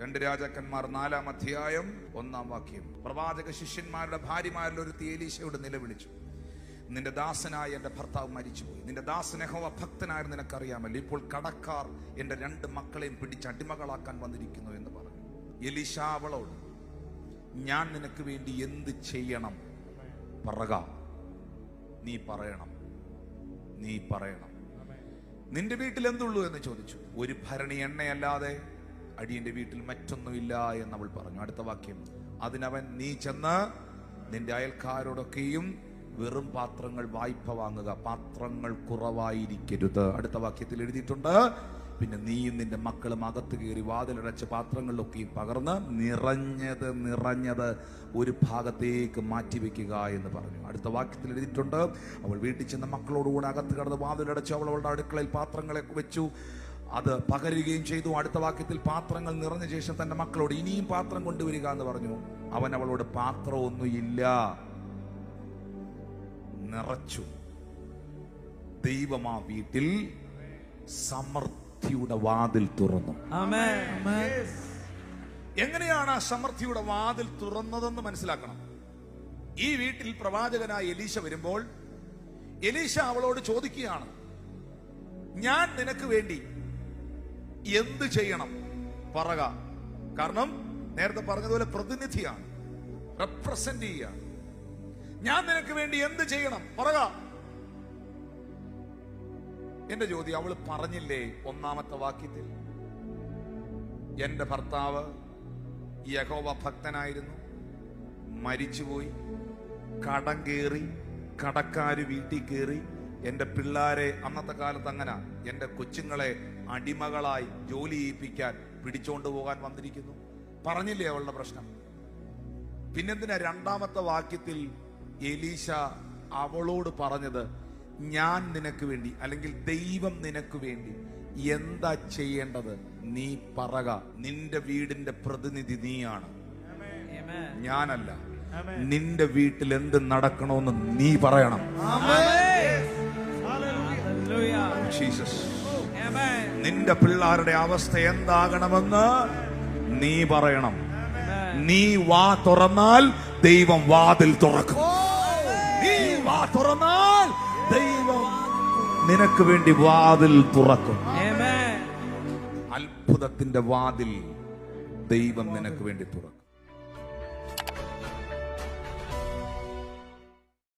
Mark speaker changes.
Speaker 1: 2 രാജാക്കന്മാർ 4-ാം അധ്യായം 1-ാം വാക്യം. പ്രവാചക ശിഷ്യന്മാരുടെ ഭാര്യമാരിൽ ഒരു എലീശയോട് നിലവിളിച്ചു, നിന്റെ ദാസനായ എന്റെ ഭർത്താവ് മരിച്ചുപോയി. നിന്റെ ദാസൻ യഹോവ ഭക്തനായിരുന്നു, നിനക്കറിയാമല്ലോ. ഇപ്പോൾ കടക്കാർ എന്റെ 2 മക്കളെയും പിടിച്ച് അടിമകളാക്കാൻ വന്നിരിക്കുന്നു എന്ന് പറഞ്ഞു. എലീശ അവളോട്, ഞാൻ നിനക്ക് വേണ്ടി എന്ത് ചെയ്യണം പറക. നീ പറയണം. നിന്റെ വീട്ടിൽ എന്തുള്ളൂ എന്ന് ചോദിച്ചു. ഒരു ഭരണി എണ്ണയല്ലാതെ അടിയന്റെ വീട്ടിൽ മറ്റൊന്നുമില്ല എന്നവൾ പറഞ്ഞു. അടുത്ത വാക്യം. അതിനവൻ, നീ ചെന്ന് നിന്റെ അയൽക്കാരോടൊക്കെയും വെറും പാത്രങ്ങൾ വായ്പ വാങ്ങുക, പാത്രങ്ങൾ കുറവായിരിക്കരുത്. അടുത്ത വാക്യത്തിൽ എഴുതിയിട്ടുണ്ട്, പിന്നെ നീയും നിന്റെ മക്കളും അകത്ത് കയറി വാതിലടച്ച് പാത്രങ്ങളിലൊക്കെയും പകർന്ന് നിറഞ്ഞത് ഒരു ഭാഗത്തേക്ക് മാറ്റിവെക്കുക എന്ന് പറഞ്ഞു. അടുത്ത വാക്യത്തിൽ എഴുതിയിട്ടുണ്ട്, അവൾ വീട്ടിൽ ചെന്ന മക്കളോടുകൂടെ അകത്ത് കടന്ന് വാതിലടച്ചു അവളുടെ അടുക്കളയിൽ പാത്രങ്ങളെ വെച്ചു, അത് പകരുകയും ചെയ്തു. അടുത്ത വാക്യത്തിൽ പാത്രങ്ങൾ നിറഞ്ഞ ശേഷം തന്റെ മക്കളോട് ഇനിയും പാത്രം കൊണ്ടുവരിക എന്ന് പറഞ്ഞു. അവൻ അവളോട്, പാത്രമൊന്നുമില്ല, നിറച്ചു. ദൈവം ആ വീട്ടിൽ സമൃദ്ധിയുടെ വാതിൽ തുറന്നു. എങ്ങനെയാണ് ആ സമൃദ്ധിയുടെ വാതിൽ തുറന്നതെന്ന് മനസ്സിലാക്കണം. ഈ വീട്ടിൽ പ്രവാചകനായ എലീശ വരുമ്പോൾ എലീശ അവളോട് ചോദിക്കുകയാണ്, ഞാൻ നിനക്ക് വേണ്ടി എന്ത് ചെയ്യണം പറക. കാരണം നേരത്തെ പറഞ്ഞതുപോലെ പ്രതിനിധിയാണ്, റെപ്രസെന്റ് ചെയ്യുകയാണ്. ഞാൻ നിനക്ക് വേണ്ടി എന്ത് ചെയ്യണം പറക. എന്റെ ചോദ്യം, അവള് പറഞ്ഞില്ലേ 1-ാമത്തെ വാക്യത്തിൽ, എന്റെ ഭർത്താവ് യഹോവ ഭക്തനായിരുന്നു, മരിച്ചുപോയി, കടം കയറി, കടക്കാര് വീട്ടിൽ കയറി, എന്റെ പിള്ളാരെ, അന്നത്തെ കാലത്ത് അങ്ങനെ, എന്റെ കൊച്ചുങ്ങളെ അടിമകളായി ജോലി ചെയ്യിപ്പിക്കാൻ പിടിച്ചോണ്ട് പോകാൻ വന്നിരിക്കുന്നു. പറഞ്ഞില്ലേ അവളുടെ പ്രശ്നം? പിന്നെന്തിനാ 2-ാമത്തെ വാക്യത്തിൽ എലീശ അവളോട് പറഞ്ഞത്, ഞാൻ നിനക്ക് വേണ്ടി, അല്ലെങ്കിൽ ദൈവം നിനക്ക് വേണ്ടി എന്താ ചെയ്യേണ്ടത് നീ പറക. നിന്റെ വീടിന്റെ പ്രതിനിധി നീയാണ്, ഞാനല്ല. നിന്റെ വീട്ടിൽ എന്ത് നടക്കണമെന്ന് നീ പറയണം. നിന്റെ പിള്ളാരുടെ അവസ്ഥ എന്താകണമെന്ന് നീ പറയണം. നീ വാ തുറന്നാൽ ദൈവം വാതിൽ തുറക്കും. നീ വാ തുറന്നാൽ ദൈവം നിനക്ക് വേണ്ടി വാതിൽ തുറക്കും. അത്ഭുതത്തിന്റെ വാതിൽ ദൈവം നിനക്ക് വേണ്ടി തുറക്കും.